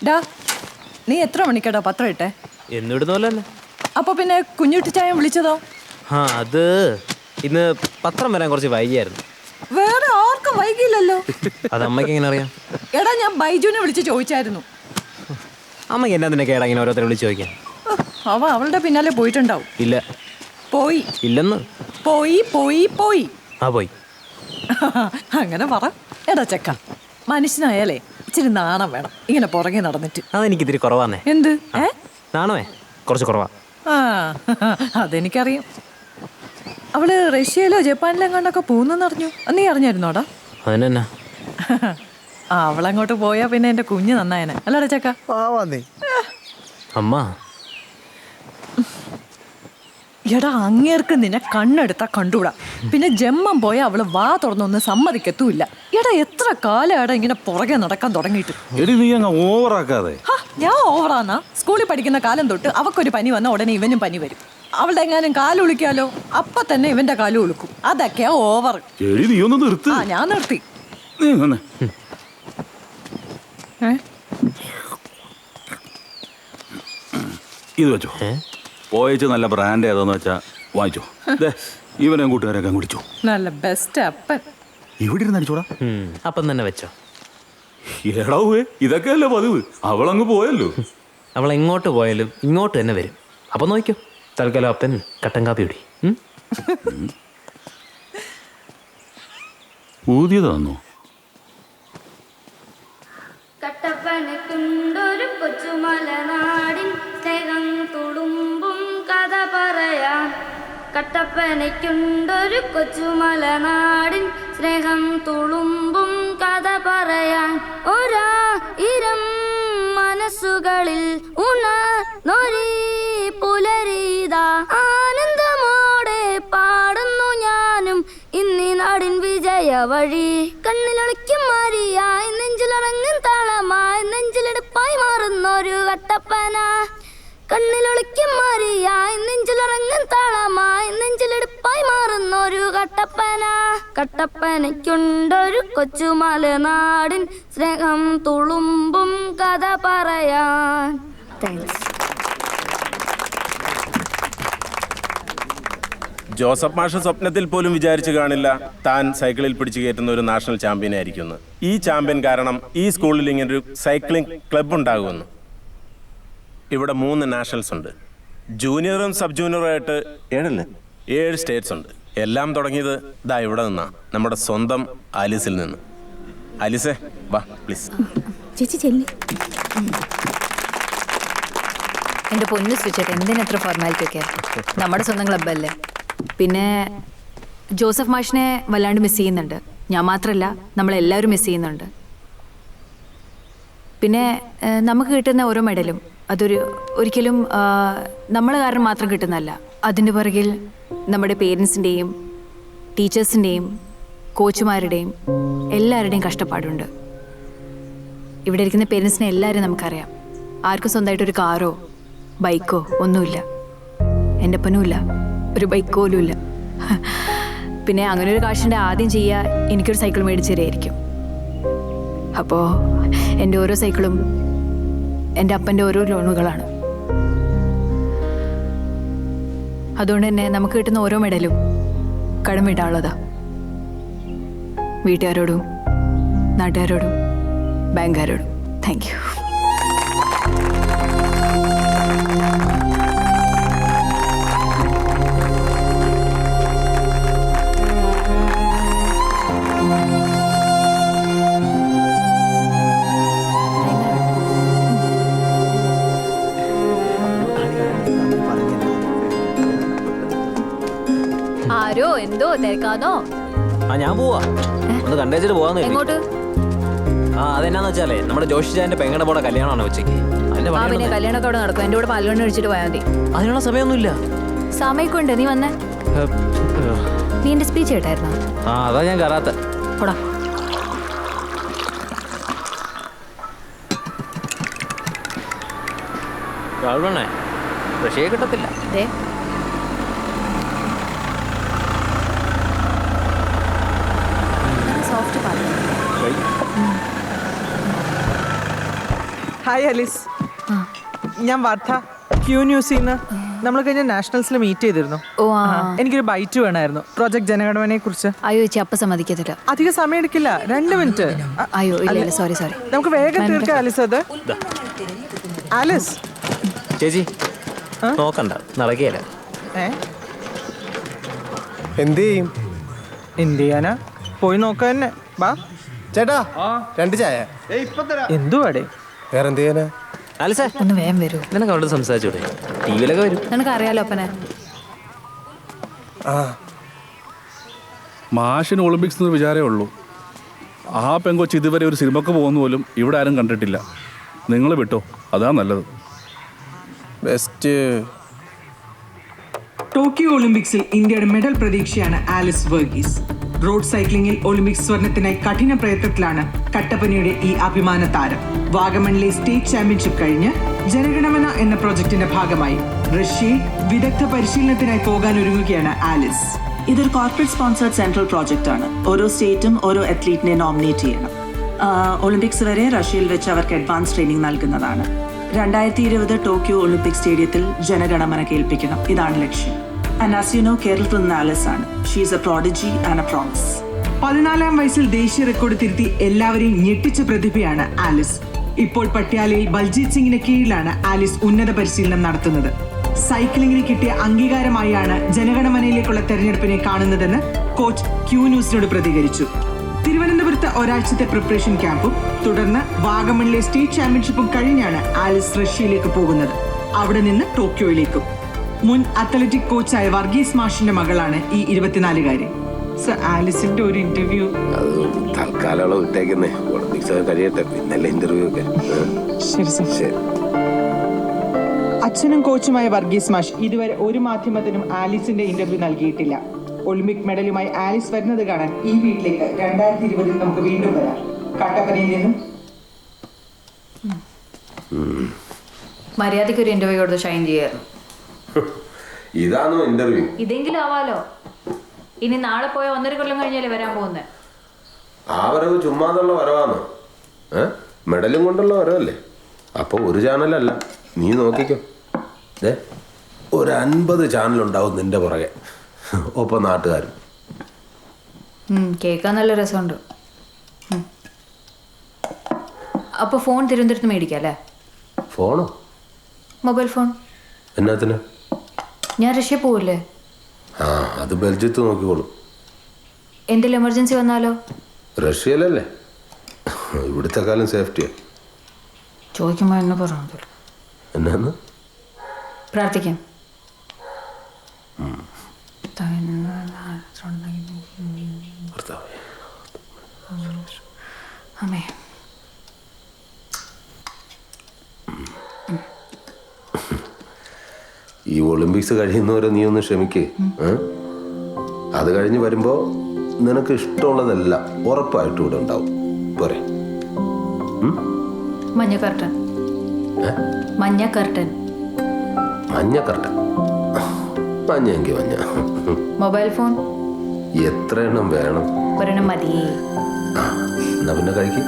ഡാ നീ എത്ര മണിക്കടാ പത്രം ഇട്ടെ? എന്നിടുന്നല്ലേ. അപ്പൊ പിന്നെ കുഞ്ഞുട്ടി ചായ വിളിച്ചതോ? ആ അത് ഇന്ന് പത്രം വരാൻ കുറച്ച് വൈകിയായിരുന്നു. വേറെ ആർക്കും വൈകിയില്ലല്ലോ. അത് അമ്മയ്ക്ക് എങ്ങനെ അറിയാം? എടാ ഞാൻ ബൈജുവിനെ വിളിച്ച് ചോദിച്ചായിരുന്നു. അമ്മയ്ക്ക് എന്നാ നിന്നെ കേടാ ഇങ്ങനെ ഓരോരുത്തരെ വിളിച്ച് ചോദിക്കാൻ? അവ അവളുടെ പിന്നാലെ പോയിട്ടുണ്ടാവും. ഇല്ല. പോയി. ഇല്ലെന്ന്. പോയി പോയി പോയി. ആ പോയി. അങ്ങനെ പറ. എടാ ചെക്ക, മനുഷ്യനായാലേ ഇച്ചിരി നാണം വേണം ഇങ്ങനെ പുറകെ നടന്നിട്ട്. അതെനിക്കിത്തിരി കുറവാന്നേ. എന്ത്? നാണമേ കുറച്ച് കുറവാ. ആ അതെനിക്കറിയാം. അവള് റഷ്യയിലോ ജപ്പാനിലോ എങ്ങാണ്ടൊക്കെ പോകുന്നെന്ന് അറിഞ്ഞു. നീ അറിഞ്ഞായിരുന്നോടാ? അതിനെന്നാ? അവളങ്ങോട്ട് പോയാ പിന്നെ എന്റെ കുഞ്ഞ് നന്നായനെ അല്ലടാ ചക്ക. അമ്മ എടാ അങ്ങേർക്ക് നിന്നെ കണ്ണെടുത്താ കണ്ടൂടാ. പിന്നെ ജമ്മം പോയ അവള് വാ തുറന്നൊന്നും സമ്മതിക്കത്തുമില്ല. എടാ എത്ര കാലം ഇങ്ങനെ പുറകെ നടക്കാൻ തുടങ്ങിയിട്ട്. ഞാൻ ഓവറാന്നാ? സ്കൂളിൽ പഠിക്കുന്ന കാലം തൊട്ട് അവക്കൊരു പനി വന്ന ഉടനെ ഇവനും പനി വരും. അവളുടെ എങ്ങാനും കാല് ഉളിക്കാലോ അപ്പൊ തന്നെ ഇവന്റെ കാല് ഉളുക്കും. അതൊക്കെയാ ഓവർ. ആ ഞാൻ നിർത്തി. ഇത് വെച്ചോ. പോയച്ച് നല്ല ബ്രാൻഡ് ഏതാന്ന് വെച്ചാ വാങ്ങിച്ചോ. ഇവനെ കൂട്ടുകാരൊക്കെ കുടിച്ചോ. നല്ല ബെസ്റ്റ് അപ്പൻ. ഇവിടെ ഇരുന്ന് അടിച്ചോടാ. അപ്പം തന്നെ വെച്ചോ. എടാവേ ഇതൊക്കെയല്ലേ പതിവ്. അവളങ്ങ് പോയല്ലോ. അവൾ എങ്ങോട്ട് പോയാലും ഇങ്ങോട്ട് തന്നെ വരും. അപ്പൊ നോക്കിക്കോ. തൽക്കാലം അപ്പൻ കട്ടൻ കാപ്പി കുടി. ഊതിയതാന്നോ? കട്ടപ്പനക്കുണ്ടൊരു കൊച്ചുമലനാടിൻ സ്നേഹം തുളുമ്പും കഥ പറയാൻ. കട്ടപ്പനയ്ക്കുണ്ടൊരു കൊച്ചുമലനാടിൻ സ്നേഹം തുളുമ്പും കഥ പറയാൻ. ഒരായിരം മനസ്സുകളിൽ ഉണർന്നൊരീ പുലരീതാ. ആനന്ദമോടെ പാടുന്നു ഞാനും ഇന്നീ നാടിൻ വിജയ വഴി. കണ്ണിലൊളിക്കും മാരിയായി നെഞ്ചിലിറങ്ങും താളമായി നെഞ്ചിലെടുപ്പായി മാറുന്നൊരു കട്ടപ്പന. കണ്ണിലൊളിക്കും മാരിയായി നെഞ്ചിലിറങ്ങും താളമായി നെഞ്ചിലെടുപ്പായി മാറുന്നൊരു കട്ടപ്പന. കട്ടപ്പനയ്ക്കുണ്ടൊരു കൊച്ചുമലനാടിൻ സ്നേഹം തുളുമ്പും കഥ പറയാൻ. താങ്ക്സ്. ജോസഫ് മാഷ് സ്വപ്നത്തിൽ പോലും വിചാരിച്ചു കാണില്ല താൻ സൈക്കിളിൽ പിടിച്ചു കയറ്റുന്ന ഒരു നാഷണൽ ചാമ്പ്യൻ ആയിരിക്കുന്നു. ഈ ചാമ്പ്യൻ കാരണം ഈ സ്കൂളിൽ ഇങ്ങനൊരു സൈക്ലിംഗ് ക്ലബ് ഉണ്ടാകുമെന്ന്. ഇവിടെ 3 നാഷണൽസ് ഉണ്ട്. ജൂനിയറും സബ് ജൂനിയറും ആയിട്ട് 7 സ്റ്റേറ്റ്സ് ഉണ്ട്. എല്ലാം തുടങ്ങിയത് ഇതാ ഇവിടെ നിന്നാ, നമ്മുടെ സ്വന്തം ആലീസിൽ നിന്ന്. ആലീസേ വാ പ്ലീസ്. ചേച്ചി ചെല്ലി. എൻ്റെ പൊന്നു സ്വിച്ചേട്ട് എന്തിനെത്ര ഫോർമാലിറ്റി ഒക്കെ? നമ്മുടെ സ്വന്തം ക്ലബ്ബല്ലേ. പിന്നെ ജോസഫ് മാഷിനെ വല്ലാണ്ട് മിസ് ചെയ്യുന്നുണ്ട്. ഞാൻ മാത്രമല്ല, നമ്മളെല്ലാവരും മിസ് ചെയ്യുന്നുണ്ട്. പിന്നെ നമുക്ക് കിട്ടുന്ന ഓരോ മെഡലും ഒരിക്കലും നമ്മൾ കാരണം മാത്രം കിട്ടുന്നതല്ല. അതിൻ്റെ പുറകിൽ നമ്മുടെ പേരൻസിൻ്റെയും ടീച്ചേഴ്സിൻ്റെയും കോച്ചുമാരുടെയും എല്ലാവരുടെയും കഷ്ടപ്പാടുണ്ട്. ഇവിടെ ഇരിക്കുന്ന പേരൻസിനെ എല്ലാവരും നമുക്കറിയാം. ആർക്കും സ്വന്തമായിട്ടൊരു കാറോ ബൈക്കോ ഒന്നുമില്ല. എൻ്റെ അപ്പനുമില്ല, ഒരു ബൈക്ക് പോലും ഇല്ല. പിന്നെ അങ്ങനെ ഒരു കാശിൻ്റെ ആദ്യം ചെയ്യുക എനിക്കൊരു സൈക്കിൾ മേടിച്ചു തരായിരിക്കും. അപ്പോൾ എൻ്റെ ഓരോ സൈക്കിളും എൻ്റെ അപ്പൻ്റെ ഓരോ ലോണുകളാണ്. അതുകൊണ്ട് തന്നെ നമുക്ക് കിട്ടുന്ന ഓരോ മെഡലും കടം വീട്ടാനുള്ളതാ. വീട്ടുകാരോടും നാട്ടുകാരോടും ബാങ്കുകാരോടും താങ്ക് യു. ആരോ എന്തോ തിരക്കാന്നോ? ഞാൻ പോവാ. ഒന്ന് കണ്ടേച്ചിട്ട് പോവാന്ന്. എങ്ങോട്ട്? അതെന്നാന്ന് വെച്ചാലേ നമ്മുടെ ജോഷിച്ചാന്റെ പെങ്ങളുടെ പോടെ കല്യാണമാണ് ഉച്ചയ്ക്ക്. പിന്നെ കല്യാണത്തോടെ നടക്കും. എൻ്റെ കൂടെ പാലുകൊണ്ട് കഴിച്ചിട്ട് പോയാൽ മതി. അതിനുള്ള സമയമൊന്നുമില്ല. സമയമൊക്കെ ഉണ്ട്. നീ വന്നേ. നീ എൻ്റെ സ്പീച്ച് കേട്ടായിരുന്നോ? അതാ ഞാൻ കയറാത്ത. പോടാ. പക്ഷേ കിട്ടത്തില്ല. സോഫ്റ്റ് പാൽ. ഹായ് അലിസ്, ഞാൻ വർദ്ധ ക്യൂ ന്യൂസിൽ നിന്ന്. നമ്മൾ കഴിഞ്ഞ നാഷണൽസിൽ മീറ്റ് ചെയ്തിരുന്നു. ഓ ആ എനിക്കൊരു ബൈറ്റ് വേണമായിരുന്നു പ്രോജക്ട് ജനഗണമനയെ കുറിച്ച്. അയ്യോ ചേച്ചി അപ്പം സമ്മതിക്കത്തില്ല. അധികം സമയം എടുക്കില്ല, 2 മിനിറ്റ്. അയ്യോ ഇല്ല സോറി നമുക്ക് വേഗം തീർക്കാം ആലിസ്. അത് ആലിസ് ചേച്ചി നോക്കണ്ട, നടക്കുകയല്ല. എന്ത് ചെയ്യും? എന്ത് ചെയ്യാനാ, പോയി നോക്കാൻ തന്നെ. ബാ ചേട്ടാ 2 ചായ. എന്തുവാടേ? വേറെ എന്ത് ചെയ്യാനാ? ആലിസേ, ഒന്ന് വേഗം വരൂ. നിനക്ക് അവിടെ സംസാരിച്ചൂടെ? ടി വിയിലൊക്കെ വരും. നിനക്ക് അറിയാലോ അപ്പനെ. ആ മാഷിന് ഒളിമ്പിക്സ് എന്ന് വിചാരമേ ഉള്ളൂ. ആ പെങ്കൊച്ച് ഇതുവരെ ഒരു സിനിമക്ക് പോകുന്ന പോലും ഇവിടെ ആരും കണ്ടിട്ടില്ല. നിങ്ങൾ വിട്ടോ, അതാ നല്ലത്. ബെസ്റ്റ്. ടോക്കിയോ ഒളിമ്പിക്സിൽ ഇന്ത്യയുടെ മെഡൽ പ്രതീക്ഷയാണ് ആലിസ് വർഗീസ്. റോഡ് സൈക്ലിംഗിൽ ഒളിമ്പിക്സ് സ്വർണത്തിനായി കഠിന പ്രയത്നത്തിലാണ് കട്ടപ്പനയുടെ ഈ അഭിമാന താരം. വാഗമണിലെ സ്റ്റേറ്റ് ചാമ്പ്യൻഷിപ്പ് കഴിഞ്ഞ് ജനഗണമന എന്ന പ്രോജക്ടിന്റെ ഭാഗമായി റഷ്യയിൽ വിദഗ്ധ പരിശീലനത്തിനായി പോകാൻ ഒരുങ്ങുകയാണ് ആലിസ്. ഇതൊരു കോർപ്പറേറ്റ് സ്പോൺസേർഡ് സെൻട്രൽ പ്രോജക്റ്റ് ആണ്. ഓരോ സ്റ്റേറ്റും ഓരോ അത്ലീറ്റിനെ നോമിനേറ്റ് ചെയ്യണം. ഒളിമ്പിക്സ് വരെ റഷ്യയിൽ വെച്ച് അവർക്ക് അഡ്വാൻസ് ട്രെയിനിങ് നൽകുന്നതാണ്. 2020 ടോക്കിയോ ഒളിമ്പിക് സ്റ്റേഡിയത്തിൽ ജനഗണമന കേൾപ്പിക്കണം, ഇതാണ് ലക്ഷ്യം. And as you know, കേരളത്തിൽ നിന്ന് ആലിസ് ആണ്. She is A prodigy and A promise. 14-ാം വയസ്സിൽ ദേശീയ റെക്കോർഡ് തിരുത്തി എല്ലാവരെയും ഞെട്ടിച്ച പ്രതിഭയാണ് ആലിസ്. ഇപ്പോൾ പട്യാലയിൽ ബൽജീത് സിംഗിന് കീഴിലാണ് ആലിസ് ഉന്നത പരിശീലനം നടത്തുന്നത്. സൈക്ലിംഗിന് കിട്ടിയ അംഗീകാരമായാണ് ജനഗണമനയിലേക്കുള്ള തെരഞ്ഞെടുപ്പിനെ കാണുന്നതെന്ന് കോച്ച് ക്യൂ ന്യൂസിനോട് പ്രതികരിച്ചു. തിരുവനന്തപുരത്ത് ഒരാഴ്ചത്തെ പ്രിപ്പറേഷൻ ക്യാമ്പും തുടർന്ന് വാഗമണിലെ സ്റ്റേറ്റ് ചാമ്പ്യൻഷിപ്പും കഴിഞ്ഞാണ് ആലിസ് റഷ്യയിലേക്ക് പോകുന്നത്. അവിടെ നിന്ന് ടോക്കിയോയിലേക്കും. മുൻ അത്ലറ്റിക് കോച്ചായ വർഗീസ് മാഷിന്റെ മകളാണ് ഈ 24-കാരി. സർ, ആലിസിന്റെ ഒരു ഇന്റർവ്യൂ തൽക്കാലം വിട്ടേക്കുന്നേ. ഒളിമ്പിക്സ് കഴിയട്ടെ, പിന്നല്ലേ ഇന്റർവ്യൂ ഒക്കെ. ശരി സർ. ശരി. അച്ഛനും കോച്ചുമായ വർഗീസ് മാഷ് ഇതുവരെ ഒരു മാധ്യമത്തിനും ആലിസിന്റെ ഇന്റർവ്യൂ നൽകിയിട്ടില്ല. ഒളിമ്പിക് മെഡലുമായി ആലിസ് വരുന്നത് കാണാൻ ഈ വീട്ടിലേക്ക് 2020 നമുക്ക് വീണ്ടും വരാം. കട്ടപ്പനയിൽ നിന്നും മര്യാദയ്ക്ക് ഒരു ഇന്റർവ്യൂ കൊടുത്ത് ഷൈൻ ചെയ്യായിരുന്നു. ഇതാണോ ഇന്റർവ്യൂ? ഇതെങ്കിലും ആവാലോ. ഇനി നാളെ പോയ 1.5 കൊല്ലം കഴിഞ്ഞാലേ വരാൻ പോകുന്നത്. ആ വരവ് ചുമ്മാതുള്ള വരവാണ്. മെഡലും കൊണ്ടുള്ള വരവല്ലേ? അപ്പോൾ ഒരു ചാനലല്ല, നീ നോക്കിക്കോ. ഒരു 50 ചാനലുണ്ടാവും നിന്റെ പുറകെ, ഒപ്പം നാട്ടുകാരും. കേൾക്കാൻ നല്ല രസമുണ്ട്. അപ്പോൾ ഫോൺ തിരുവനന്തപുരത്ത് മേടിക്കാം അല്ലേ? ഫോണോ? Mobile phone. എന്നാത്തിന്? ഞാൻ റഷ്യ പോവില്ലേ? ആ, അത് ബെൽജിയത്ത് നോക്കിക്കോളും. എന്തെങ്കിലും എമർജൻസി വന്നാലോ? റഷ്യയിലല്ലേ, ഇവിടുത്തെ കാലം സേഫ്റ്റിയാ. ചോദിക്കുമ്പോൾ എന്ന് പറഞ്ഞു. എന്നാന്ന്? പ്രാർത്ഥിക്കാം. അമ്മേ, ഈ ഒളിമ്പിക്സ് കഴിയുന്നവരെ നീ ഒന്ന് ക്ഷമിക്ക്. അത് കഴിഞ്ഞ് വരുമ്പോ നിനക്ക് ഇഷ്ടമുള്ളതെല്ലാം ഉറപ്പായിട്ടും ഇവിടെ ഉണ്ടാവും. പോരെ? മഞ്ഞ കർട്ടൻ. മഞ്ഞ കർട്ടൻ. മഞ്ഞ കർട്ടൻ. മഞ്ഞെങ്കിൽ മഞ്ഞ. മൊബൈൽ ഫോൺ എത്ര എണ്ണം വേണം? ഒരെണ്ണം മതിയേ. എന്നാ പിന്നെ കഴിക്കും.